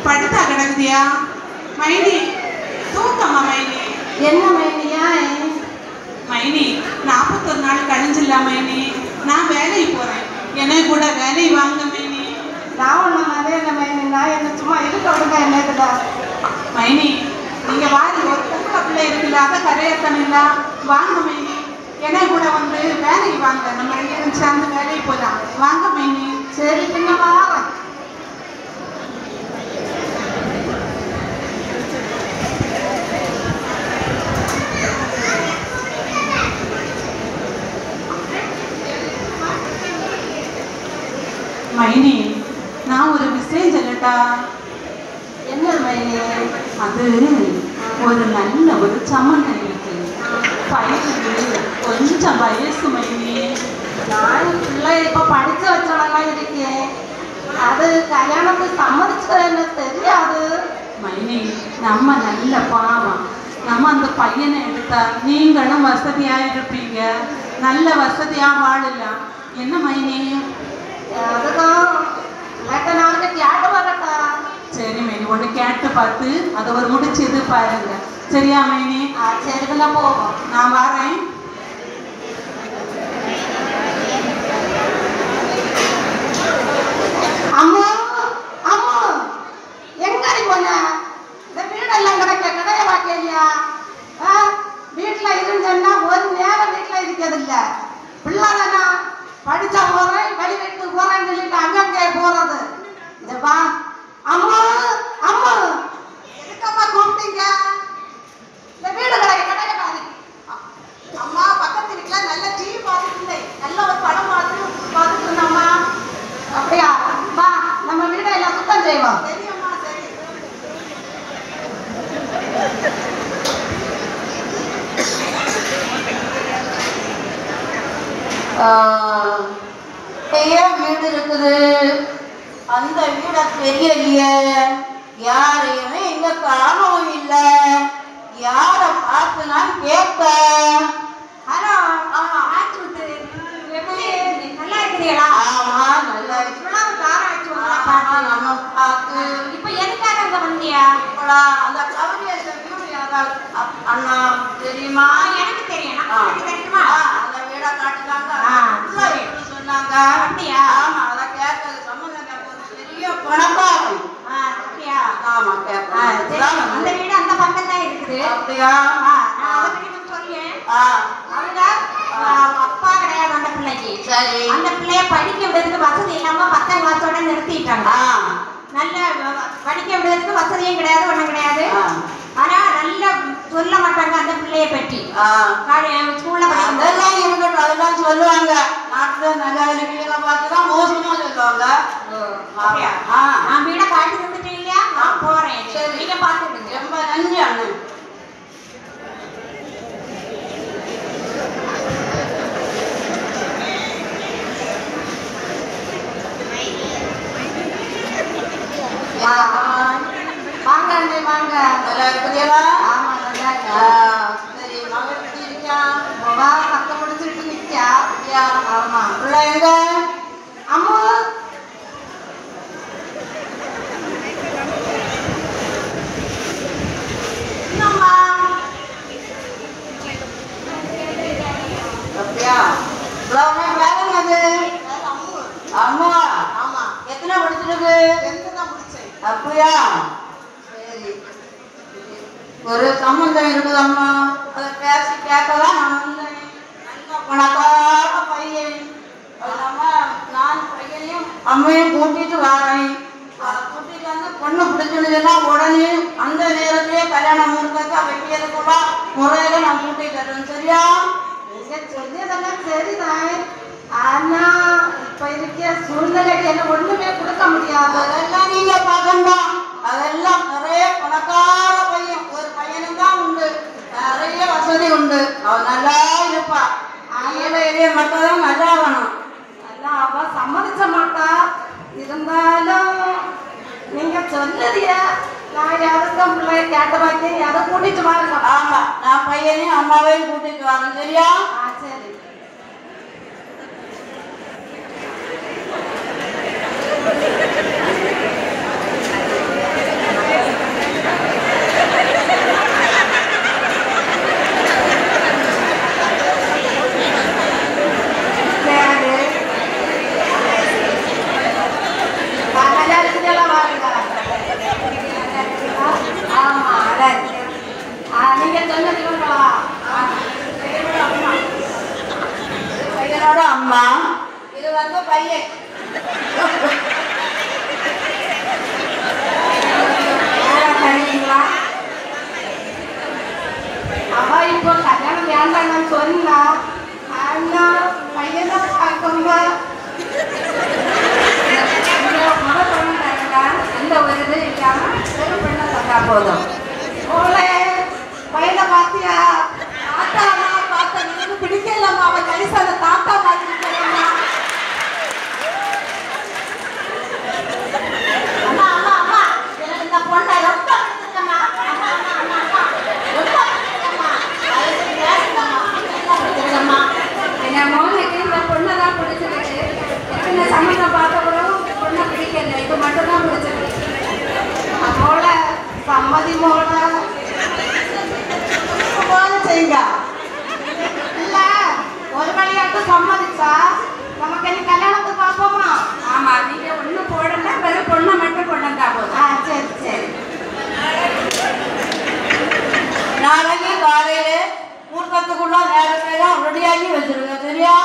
படுத்தா கிடக்குதியா மைனி? தூக்கம்மா மைனி. என்ன மைனியா? மைனி 41 நாள் கழிஞ்சில்ல மைனி. நான் வேலைக்கு போறேன், என்னை கூட வேலை வாங்க மைனி. நான் ஒன்றும் நிறைய இல்லை மைனி, நான் என்ன சும்மா இருக்க விடுங்க என்னதுல மைனி. நீங்க வாரி ஒரு பொம்பளை பிள்ளை இருக்குல்ல, அதை கரையத்தனில்ல வாங்க மைனி. என்னை கூட வந்து வேலைக்கு வாங்க, நம்ம 2 பேரும் சேர்ந்து வேலைக்கு போகலாம் வாங்க மைனி. சரி பின்ன வாரேன். மைனி நான் ஒரு விஷயம் சொல்லட்டா? என்ன மைனி? அது ஒரு நல்ல ஒரு சம்மந்தம் இருக்கு. பையனுக்கு கொஞ்சம் வயசு மைனி. நான் பிள்ளை இப்போ படிச்சு வச்சவெல்லாம் இருக்கேன், அது கல்யாணத்துக்கு சம்மதிச்சு எனக்கு தெரியாது மைனி. நம்ம நல்ல பாவம், நம்ம அந்த பையனை எடுத்தா நீங்களும் வசதியா இருப்பீங்க, நல்ல வசதியா வாழலாம். என்ன மைனி? அதுதான் நாளைக்கு கேட்டு வரட்டா? சரி மைனி, ஒன்று கேட்டு பார்த்து அதை ஒரு முடிச்சு பாருங்க. சரியா மைனி? சரி பின்ன போவோம். நான் வரேன். அம்மா அம்மா எங்கடி போன? இந்த வீடெல்லாம் கடைய பார்க்கலையா? வீட்டில் இருந்தேன்னா ஒரு நேரம் வீட்டில் இருக்கிறது இல்லை. பிள்ளை தானா படிச்சா போறேன், வெளி வீட்டுக்கு போறேன்னு சொல்லிட்டு அங்கங்கே போறது. இந்த வா அம்மா அம்மா, எதுக்கம்மா கூப்பிட்டீங்க? இந்த வீடு கடைய பாரு. அம்மா பக்கத்து வீட்டுல நல்ல டிவி பார்த்துட்டு நல்ல ஒரு படம் பார்த்துட்டு இருந்தோம்மா. அப்படியா? வா நம்ம வீடை எல்லாம் சுத்தம் செய்வோம். சரியம்மா சரி. வீடு இருக்குது, அந்த வீட தெரியலையே, யாரையுமே இங்க காணவும் இல்லை. யார பார்த்து நான் கேட்பேன். ஹலோ, நல்லா இருக்கிறீங்களா? ஆமா நல்லா இருக்கிறோம். நம்ம பார்த்து இப்ப எதுக்காக அங்க வந்தியா? அந்த கவரி அந்த வீடு யாராவது அண்ணா தெரியுமா? எனக்கு தெரியும். அந்த வீட காட்டுறாங்க சொன்னாங்க. அப்படியா? ஆமா, அதை கேட்கறது சம்பந்தம் கேட்கறது பெரிய பணக்காரன். அப்படியா? ஆமா கேட்கலாம். அந்த வீடு அந்த பக்கம் தான் இருக்குது. அப்படியா? அதை பத்தி கொஞ்சம் சொல்லேன். அவங்க அப்பா கிடையாது அந்த பிள்ளைக்கு. சரி. அந்த பிள்ளைய படிக்க விடுறதுக்கு வசதி இல்லாம 10ஆம் கிளாஸோட நிறுத்திட்டாங்க. நல்ல படிக்க விடுறதுக்கு வசதியும் கிடையாது, ஒண்ணும் கிடையாது. ஆனா நல்லா சொல்ல மாட்டாங்க அந்த பிள்ளைய பற்றி. ஸ்கூல்ல அதெல்லாம் இருக்கட்டும், அதெல்லாம் சொல்லுவாங்க. நாட்டுல நல்ல வேலைகளை பார்த்துதான் மோசமா சொல்லுவாங்க. நான் வீட காட்டி தந்துட்டேன் இல்லையா? நான் போறேன், நீங்க பாத்துடுங்க. ரொம்ப நன்றி அண்ணன். வாங்க அண்ணே வாங்க. நல்லா இருக்குதா? ஆமா நல்லா இருக்கா. சரி, மகள் எப்படி இருக்கா? வா பத்த முடிச்சுட்டு நிக்கா. ஆமா. பிள்ளை எங்க? அம்மா என்னம்மா? அப்படியா? வேலை அது அம்மா. ஆமா. எத்தனை படிச்சிருக்கு? 10th தான் முடிச்சேன். அப்படியா? சரி. ஒரு சம்பந்தம் இருக்குது அம்மா, அதை பேசி கேட்கலாம் நான் வந்தேன். நல்ல பணக்கார பையன். நான் பையனையும் அம்மையும் கூட்டிட்டு வரேன். கூட்டிட்டு வந்து பொண்ணு பிடிச்சிருந்துச்சுன்னா உடனே அந்த நேரத்திலேயே கல்யாணம் முழுக்க வைக்கிறதுக்குள்ள முறையில நான் கூட்டிட்டு வரேன். சரியா? சொல்லியதெல்லாம் சரிதான். ஆனா இப்ப இருக்க சூழ்நிலைக்கு என்ன ஒண்ணுமே கொடுக்க முடியாது. அதெல்லாம் நீங்க பார்க்கணும். அதெல்லாம் நிறைய பணக்கார பையன், ஒரு பையனுக்கு தான் உண்டு, நிறைய வசதி உண்டு. அவன் நல்லா இருப்பா. ஏழை மட்டும் தான் நல்லா வேணும். எல்லாம் அவ சம்மதிச்ச மாட்டா. இருந்தாலும் நீங்க சொல்லுதியா, நான் யாருக்கும் பிள்ளைய கேட்ட பாக்கி அதை கூட்டிட்டு வாங்க. ஆமா, நான் பையனையும் அம்மாவையும் கூட்டிட்டு வாங்க. சரியா? சரி. வைக்காம வெறும் பெண்ணை தந்தா போதும். ஓலே பையனை பார்த்தியா? தாத்தாமா பார்த்தா எனக்கு பிடிக்கலம்மா. அவன் கணிசான தாத்தா மாதிரி இருக்கேம்மா. அம்மா அம்மா அம்மா எனக்கு இந்த பொண்ணை ரொம்ப பிடிச்சிருக்கம்மா. அம்மா அம்மா அம்மா அம்மா ரொம்ப பிடிச்சிருக்கம்மா. அதுக்கு பேசுங்கம்மா. என்ன பிடிச்சிருக்கம்மா? என் மோனுக்கு இந்த பொண்ணை தான் பிடிச்சிருக்கு. எனக்கு இந்த சம்மந்தம் பார்த்த பிறகு பொண்ணை பிடிக்கல, இது மட்டும் தான் பிடிச்சிருக்கு. மோள சம்மதி மோள போல செய்யுங்க. இல்ல ஒரு வழியாட்டும் சம்மதிச்சா நமக்கு என்ன கல்யாணத்துக்கு பார்ப்போமா? ஆமா, நீங்க ஒன்றும் போடல, வெறும் பொண்ணை மட்டும் கொண்டு வந்தா போதும். சரி சரி. நாளைக்கு காலையில 3:10க்குள்ள நேரத்தை ரெடியாகி வச்சிருங்க. சரியா?